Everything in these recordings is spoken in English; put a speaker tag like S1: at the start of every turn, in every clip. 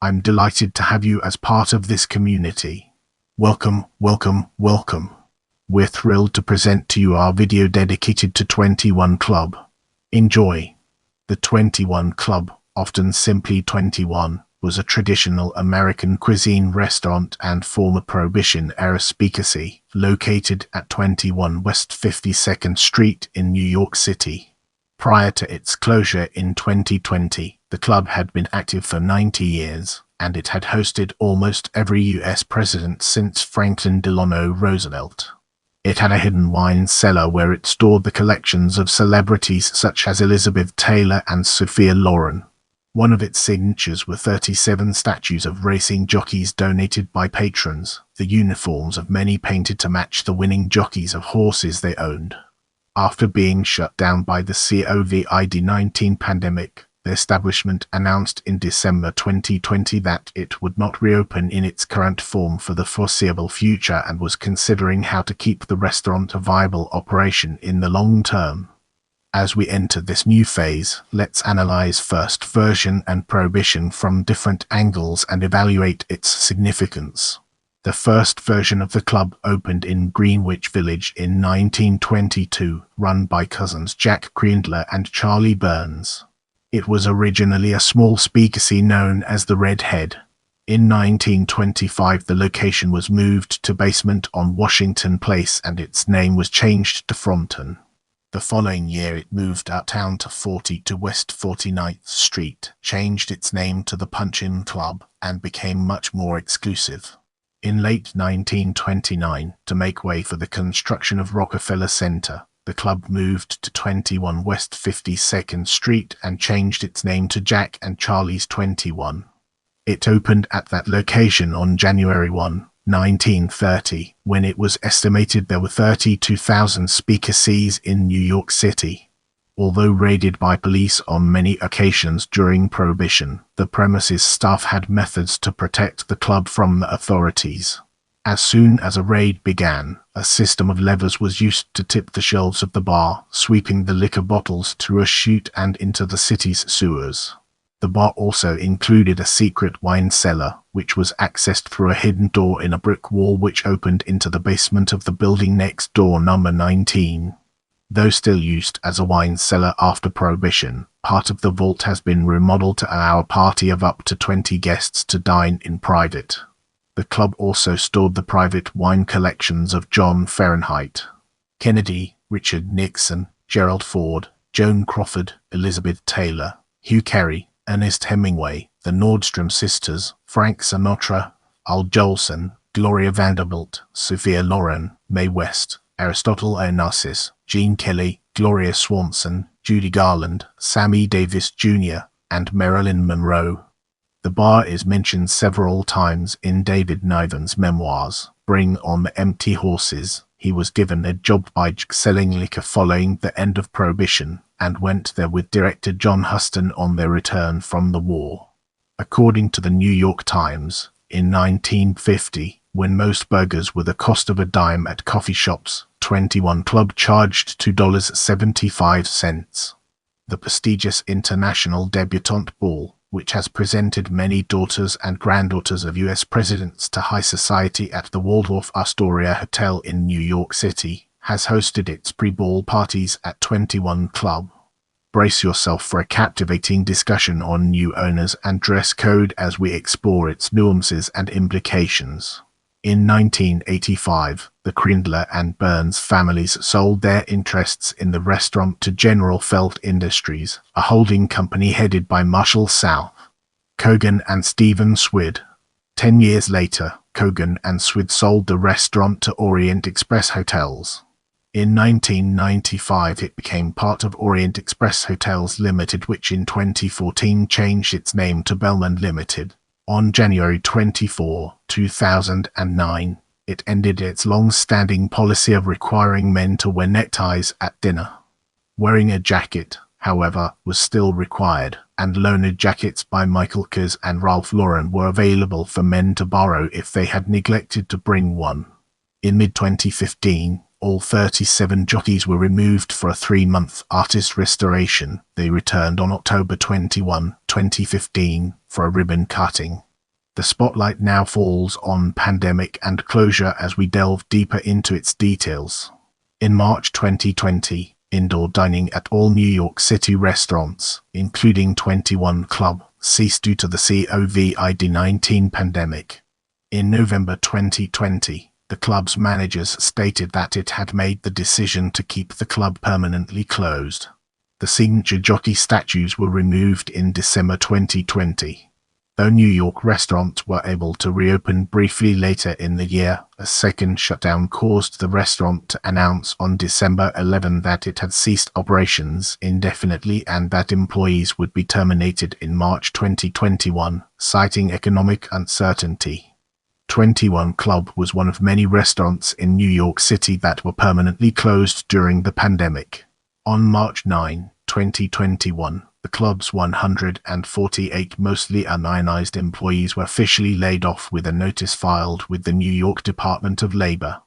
S1: I'm delighted to have you as part of this community. Welcome, welcome, welcome. We're thrilled to present to you our video dedicated to 21 Club. Enjoy. The 21 Club, often simply 21, was a traditional American cuisine restaurant and former Prohibition-era speakeasy located at 21 West 52nd Street in New York City. Prior to its closure in 2020, the club had been active for 90 years, and it had hosted almost every U.S. president since Franklin Delano Roosevelt. It had a hidden wine cellar where it stored the collections of celebrities such as Elizabeth Taylor and Sophia Loren. One of its signatures were 37 statues of racing jockeys donated by patrons, the uniforms of many painted to match the winning jockeys of horses they owned. After being shut down by the COVID-19 pandemic, the establishment announced in December 2020 that it would not reopen in its current form for the foreseeable future and was considering how to keep the restaurant a viable operation in the long term. As we enter this new phase, let's analyze first version and Prohibition from different angles and evaluate its significance. The first version of the club opened in Greenwich Village in 1922, run by cousins Jack Creandler and Charlie Burns. It was originally a small speakeasy known as the Red Head. In 1925, the location was moved to basement on Washington Place and its name was changed to Fronton. The following year it moved uptown to 42 West 49th Street, changed its name to the Punch-In Club, and became much more exclusive. In late 1929, to make way for the construction of Rockefeller Center, the club moved to 21 West 52nd Street and changed its name to Jack and Charlie's 21. It opened at that location on January 1, 1930, when it was estimated there were 32,000 speakeasies in New York City. Although raided by police on many occasions during Prohibition, the premises staff had methods to protect the club from the authorities. As soon as a raid began, a system of levers was used to tip the shelves of the bar, sweeping the liquor bottles through a chute and into the city's sewers. The bar also included a secret wine cellar, which was accessed through a hidden door in a brick wall which opened into the basement of the building next door, number 19. Though still used as a wine cellar after Prohibition, part of the vault has been remodeled to allow a party of up to 20 guests to dine in private. The club also stored the private wine collections of John Fahrenheit, Kennedy, Richard Nixon, Gerald Ford, Joan Crawford, Elizabeth Taylor, Hugh Carey, Ernest Hemingway, the Nordstrom sisters, Frank Sinatra, Al Jolson, Gloria Vanderbilt, Sophia Loren, Mae West, Aristotle Onassis, Gene Kelly, Gloria Swanson, Judy Garland, Sammy Davis Jr., and Marilyn Monroe. The bar is mentioned several times in David Niven's memoirs, Bring on the Empty Horses. He was given a job by Jack selling liquor following the end of Prohibition, and went there with director John Huston on their return from the war. According to the New York Times, in 1950, when most burgers were the cost of a dime at coffee shops, 21 Club charged $2.75. The prestigious International Debutante Ball, which has presented many daughters and granddaughters of U.S. presidents to high society at the Waldorf Astoria Hotel in New York City, has hosted its pre-ball parties at 21 Club. Brace yourself for a captivating discussion on new owners and dress code as we explore its nuances and implications. In 1985, the Creandler and Burns families sold their interests in the restaurant to General Felt Industries, a holding company headed by Marshall South, Cogan and Stephen Swid. 10 years later, Cogan and Swid sold the restaurant to Orient Express Hotels. In 1995, it became part of Orient Express Hotels Limited, which in 2014 changed its name to Bellman Limited. On January 24, 2009, it ended its long-standing policy of requiring men to wear neckties at dinner. Wearing a jacket, however, was still required, and loaned jackets by Michael Kors and Ralph Lauren were available for men to borrow if they had neglected to bring one. In mid-2015, all 37 jockeys were removed for a 3-month artist restoration. They returned on October 21, 2015 for a ribbon cutting. The spotlight now falls on pandemic and closure as we delve deeper into its details. In March 2020, indoor dining at all New York City restaurants, including 21 Club, ceased due to the COVID-19 pandemic. In November 2020, the club's managers stated that it had made the decision to keep the club permanently closed. The signature jockey statues were removed in December 2020. Though New York restaurants were able to reopen briefly later in the year, a second shutdown caused the restaurant to announce on December 11 that it had ceased operations indefinitely and that employees would be terminated in March 2021, citing economic uncertainty. 21 Club was one of many restaurants in New York City that were permanently closed during the pandemic. On March 9, 2021, the club's 148 mostly unionized employees were officially laid off with a notice filed with the New York Department of Labor.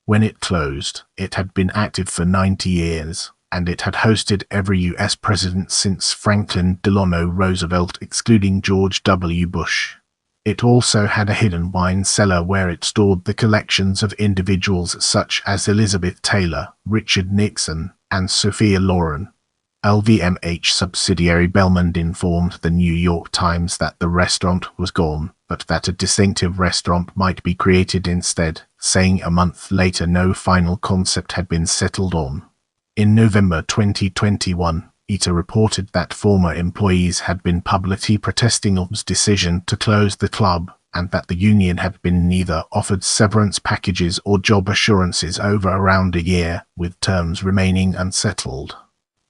S1: When it closed, it had been active for 90 years, and it had hosted every U.S. president since Franklin Delano Roosevelt, excluding George W. Bush. It also had a hidden wine cellar where it stored the collections of individuals such as Elizabeth Taylor, Richard Nixon, and Sophia Loren. LVMH subsidiary Belmond informed the New York Times that the restaurant was gone, but that a distinctive restaurant might be created instead, saying a month later no final concept had been settled on. In November 2021, ETA reported that former employees had been publicly protesting OM's decision to close the club, and that the union had been neither offered severance packages or job assurances over around a year, with terms remaining unsettled.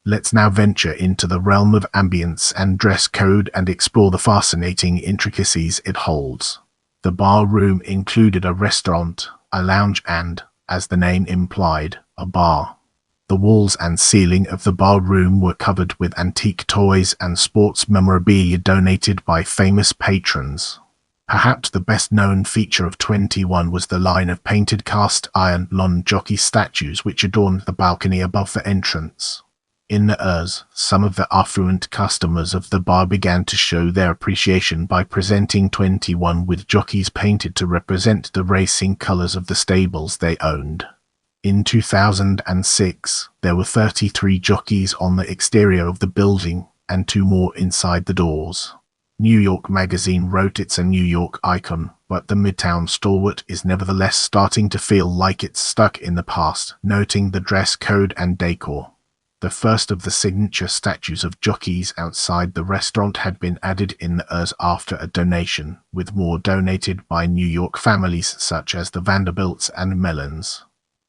S1: Let's now venture into the realm of ambience and dress code and explore the fascinating intricacies it holds. The bar room included a restaurant, a lounge and, as the name implied, a bar. The walls and ceiling of the bar room were covered with antique toys and sports memorabilia donated by famous patrons. Perhaps the best-known feature of 21 was the line of painted cast-iron blonde jockey statues which adorned the balcony above the entrance. In the years, some of the affluent customers of the bar began to show their appreciation by presenting 21 with jockeys painted to represent the racing colors of the stables they owned. In 2006, there were 33 jockeys on the exterior of the building, and 2 more inside the doors. New York Magazine wrote it's a New York icon, but the Midtown stalwart is nevertheless starting to feel like it's stuck in the past, noting the dress code and decor. The first of the signature statues of jockeys outside the restaurant had been added in the years after a donation, with more donated by New York families such as the Vanderbilts and Mellons.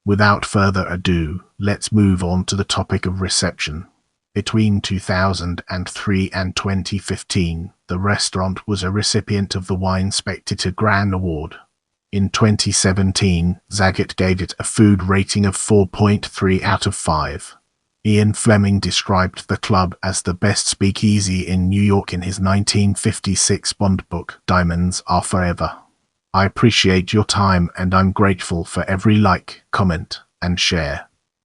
S1: Without further ado, let's move on to the topic of reception. Between 2003 and 2015, the restaurant was a recipient of the Wine Spectator Grand Award. In 2017, Zagat gave it a food rating of 4.3 out of 5. Ian Fleming described the club as the best speakeasy in New York in his 1956 Bond book, Diamonds Are Forever. I appreciate your time and I'm grateful for every like, comment, and share.